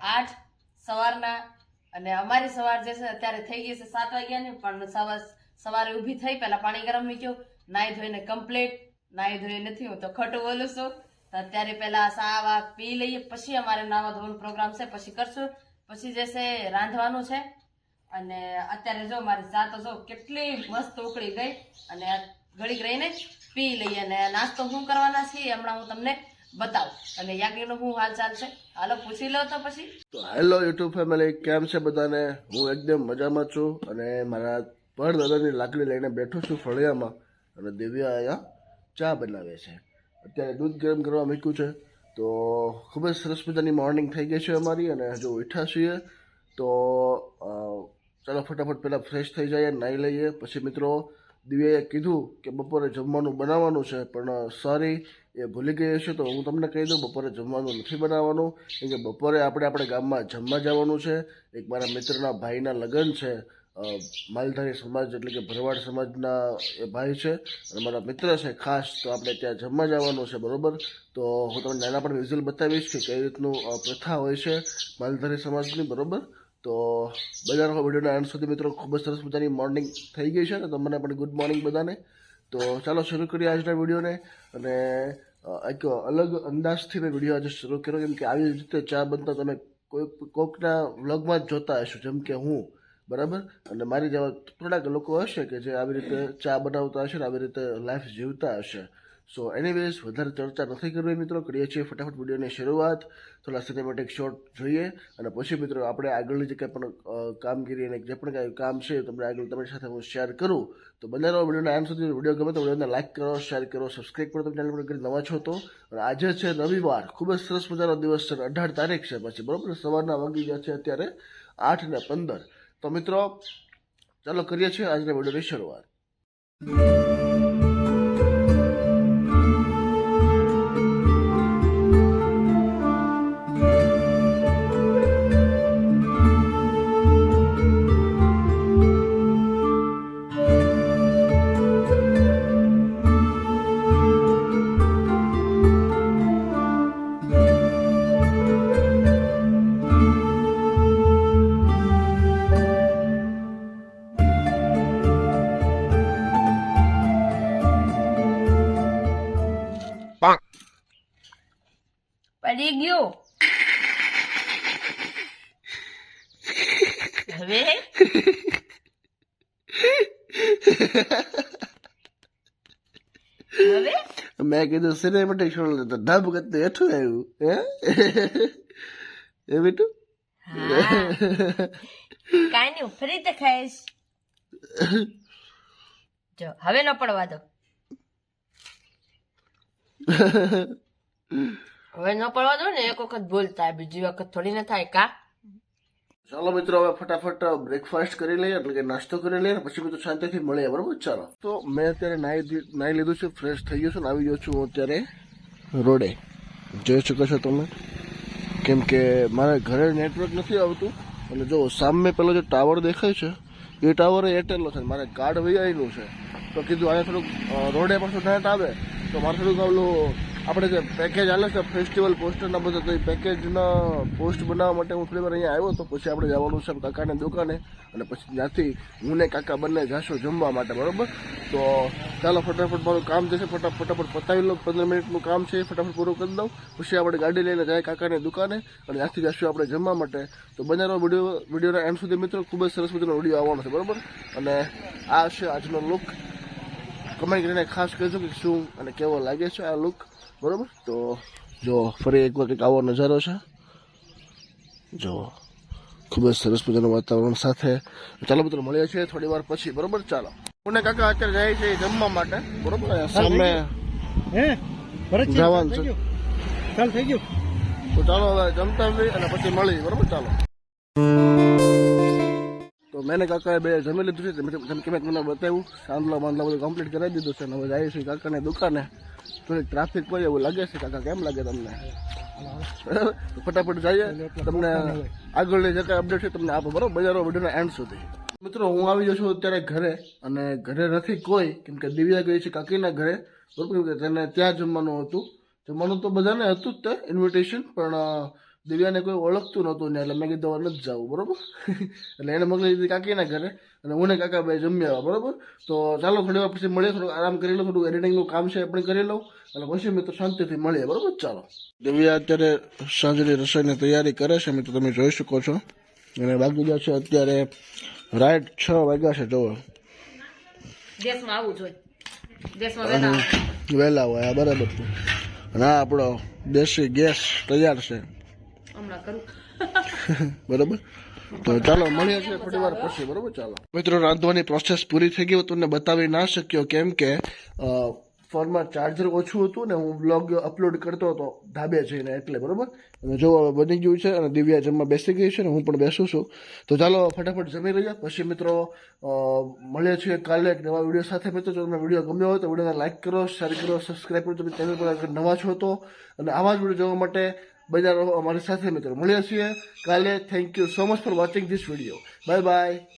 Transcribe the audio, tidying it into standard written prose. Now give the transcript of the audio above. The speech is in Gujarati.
8 સવારના અને અમારી સવાર જે છે અત્યારે થઈ ગઈ છે 7 વાગ્યાની પણ સવારે ઊભી થઈ પહેલા પાણી ગરમ મૂક્યું નાઈ ધોઈને કમ્પ્લીટ નાઈ ધોઈ નથી હું તો ખોટું બોલું છું તો અત્યારે પહેલા સા પી લઈએ પછી અમારે નાવા ધોવાનો પ્રોગ્રામ છે પછી કરશું પછી જે છે રાંધવાનું છે અને અત્યારે જો મારી ચા તો જો કેટલી મસ્ત ઉકળી ગઈ અને ઘડીક રહીને પી લઈએ અને નાસ્તો શું કરવાના છીએ હમણાં હું તમને બતાવું અને યાજ્ઞનો શું હાલચાલ છે હાલો પૂછી લો તો પછી તો હેલો યુટ્યુબ ફેમિલી, કેમ છે બધાને? હું એકદમ મજામાં છું અને મારા પરદાદાની લાકડી લઈને બેઠો છું ફળિયામાં અને દિવ્યા અહીંયા ચા બનાવે છે. અત્યારે દૂધ ગરમ કરવા મૂક્યું છે તો ખૂબ જ સરસ મજાની મોર્નિંગ થઈ ગઈ છે અમારી અને હજુ ઉઠ્યા છીએ તો ચાલો ફટાફટ પહેલાં ફ્રેશ થઈ જઈએ, નાહી લઈએ. પછી મિત્રો દિવ્યાએ કીધું કે બપોરે જમવાનું બનાવવાનું છે પણ સોરી એ ભૂલી ગઈ છે તો હું તમને કહી દઉં બપોરે જમવાનું નથી બનાવવાનું કેમ કે બપોરે આપણે ગામમાં જમવા જવાનું છે. એક મારા મિત્રના ભાઈના લગ્ન છે, માલધારી સમાજ એટલે કે ભરવાડ સમાજના એ ભાઈ છે અને મારા મિત્ર છે ખાસ, તો આપણે ત્યાં જમવા જવાનું છે બરાબર. તો હું તમને નાના પણ વિઝ્યુઅલ બતાવીશ કે કઈ રીતનું પ્રથા હોય છે માલધારી સમાજની બરાબર. તો બધાનો વિડીયોના એન્ડ સુધી મિત્રો ખૂબ જ સરસ મજાની મોર્નિંગ થઈ ગઈ છે તો તમને પણ ગુડ મોર્નિંગ બધાને. તો ચાલો શરૂ કરીએ આજના વિડીયોને અને એક અલગ અંદાજથી મેં વિડીયો આજે શરૂ કર્યો કેમ કે આવી રીતે ચા બનતા તમે કોઈકના વ્લોગમાં જ જોતા હશો જેમ કે હું બરાબર. અને મારી જેવા થોડાક લોકો હશે કે જે આવી રીતે ચા બનાવતા હશે ને આવી રીતે લાઈફ જીવતા હશે. સો એનીવેઝ વધારે ચર્ચા નથી કરવી મિત્રો, કરીએ છીએ ફટાફટ વિડીયોની શરૂઆત. થોડા સિનેમેટિક શોટ જોઈએ અને પછી મિત્રો આપણે આગળની જે કંઈ પણ કામગીરી અને જે પણ કાંઈ કામ છે તમને આગળ તમારી સાથે હું શેર કરું. તો બંને વિડીયોના એન્ડ સુધી વિડીયો ગમે તો વિડીયોને લાઇક કરો, શેર કરો, સબસ્ક્રાઈબ કરો તમે ચેનલ પર કરી નવા છો તો. અને આજે છે રવિવાર, ખૂબ જ સરસ મજાનો દિવસ છે, 18 તારીખ છે પછી બરાબર. સવારના વાગી ગયા છે અત્યારે 8:15. તો મિત્રો ચાલો કરીએ છીએ આજના વિડીયોની શરૂઆત. પડી ગયું હવે મેં કીધું સિનેમેટિક શોટ લેતો ઢબ કરતે હેઠું આવ્યું હે એ બેટું કાઈ નહીં ફરી તે ખાઈશ જો હવે ન પડવા દો હવે ન પડવા દો ને એક વખત બોલતા બીજી વખત થોડી ના થાય કા. ચાલો મિત્રો હવે ફટાફટ બ્રેકફાસ્ટ કરી લઈએ એટલે કે નાસ્તો કરી લઈએ પછી મિત્રો શાંતિથી મળીએ બરાબર. ચાલો તો મેં અત્યારે નાહી લીધું છે, ફ્રેશ થઈ ગયો છું ને આવી ગયો છું હું અત્યારે રોડે. જોઈ શકો છો તમે કેમ કે મારા ઘરે નેટવર્ક નથી આવતું અને જો સામે પેલો જે ટાવર દેખાય છે એ ટાવર એરટેલનો છે, મારે કાર્ડ વીઆઈનું છે તો કીધું અહીંયા થોડુંક રોડે પણ નેટ આવે તો મારે થોડુંક ઓલું આપણે જે પેકેજ હાલે છે ફેસ્ટિવલ પોસ્ટરના બધા તો એ પેકેજના પોસ્ટ બનાવવા માટે હું થોડી વાર અહીંયા આવ્યો તો પછી આપણે જવાનું છે કાકાને દુકાને અને પછી ત્યાંથી હું ને કાકા બંને જાશું જમવા માટે બરાબર. તો ચાલો ફટાફટ મારું કામ જે છે ફટાફટ પતાવી લઉં, 15 મિનિટનું કામ છે ફટાફટ પૂરું કરી દઉં પછી આપણે ગાડી લઈને જાય કાકાની દુકાને અને ત્યાંથી જશું આપણે જમવા માટે. તો બંને વિડીયોના એન્ડ સુધી મિત્રો ખૂબ જ સરસ મજાનો વિડીયો આવવાનો છે બરાબર. અને આ છે આજનો લુક, કમેન્ટ કરીને ખાસ કહેજો કે શું અને કેવો લાગે છે આ લુક બરાબર. તો જો ફરી એકવાર કંઈક આવો નજારો છે, જો ખૂબ જ સરસ મજાનું વાતાવરણ સાથે. ચાલો મિત્રો મળીએ છીએ થોડી વાર પછી બરાબર. ચાલો હું ને કાકા અત્યારે જાય છે જમવા માટે બરાબર, સામે જવાનું છે ચાલ થઈ ગયું તો ચાલો હવે જમતા જઈએ અને પછી મળીએ બરાબર. ચાલો તો મેં કાકાએ બે જમી લીધું છે જેમ કે મેં તમને બતાવ્યું સાંદલા બાંધલા બધું કમ્પ્લીટ કરાવી દીધું છે અને હવે જાય છે કાકાની દુકાને. થોડીક ટ્રાફિક હોય એવું લાગે છે કાકા, કેમ લાગે તમને? ફટાફટ જઈએ, તમને આગળની જે કાંઈ અપડેટ છે તમને આપો બરાબર બજારો વિડીયોના એન્ડ સુધી. મિત્રો હું આવી ગયો છું અત્યારે ઘરે અને ઘરે નથી કોઈ કેમ કે દિવ્યા ગઈ છે કાકીના ઘરે બરાબર કેમ કે તેને ત્યાં જમવાનું હતું. જમવાનું તો બધાને હતું જ તે ઇન્વિટેશન પણ દિવ્યાને કોઈ ઓળખતું નહોતું ને એટલે મેં કીધું હવે નથી જવું બરોબર. એટલે એને મોકલી દીધી કાકીના ઘરે અને હું ને કાકા ભાઈ જમી આવ્યા બરોબર. તો ચાલો થોડી વાર પછી મળીએ, થોડું આરામ કરી લઉં, થોડું એડિટિંગનું કામ છે એ પણ કરી લઉં અને પછી મિત્રો શાંતિથી મળીએ બરોબર. ચાલો, દિવ્યા અત્યારે સાંજની રસોઈની તૈયારી કરે છે મિત્રો, તમે જોઈ શકો છો. અને વાગી ગયા છે અત્યારે રાઈટ 6 વાગ્યા છે. જોવો દેશમાં આવવું જોઈએ, દેશમાં વહેલા વહેલા હોય બરાબર છે. અને આ આપણો દેશી ગેસ તૈયાર છે હમણાં કરું. બરોબર. તો ચાલો મળીએ છીએ થોડી વાર પછી બરોબર. ચાલો મિત્રો, રાંધવાની પ્રોસેસ પૂરી થઈ ગઈ, તમને બતાવી ના શક્યો કેમ કે ફોનમાં ચાર્જર ઓછું હતું ને હું બ્લોગ અપલોડ કરતો હતો ધાબે જઈને એટલે બરોબર. અને જો હવે બની ગયું છે અને દિવ્યા જમવા બેસી ગઈ છે ને હું પણ બેસું છું. તો ચાલો ફટાફટ જમી લઈએ, પછી મિત્રો મળીએ છીએ કાલે એક નવા વિડીયો સાથે. મિત્રો જો તમને વિડીયો ગમ્યો હોય તો વિડીયોને લાઈક કરો, શેર કરો, સબસ્ક્રાઈબ કરો. તમે ચેનલ પર અગર નવા છો તો અને આવા જ વિડીયો જોવા માટે બજાર રહો અમારી સાથે મિત્રો. મળીએ છીએ કાલે. Thank you so much for watching this video. Bye bye.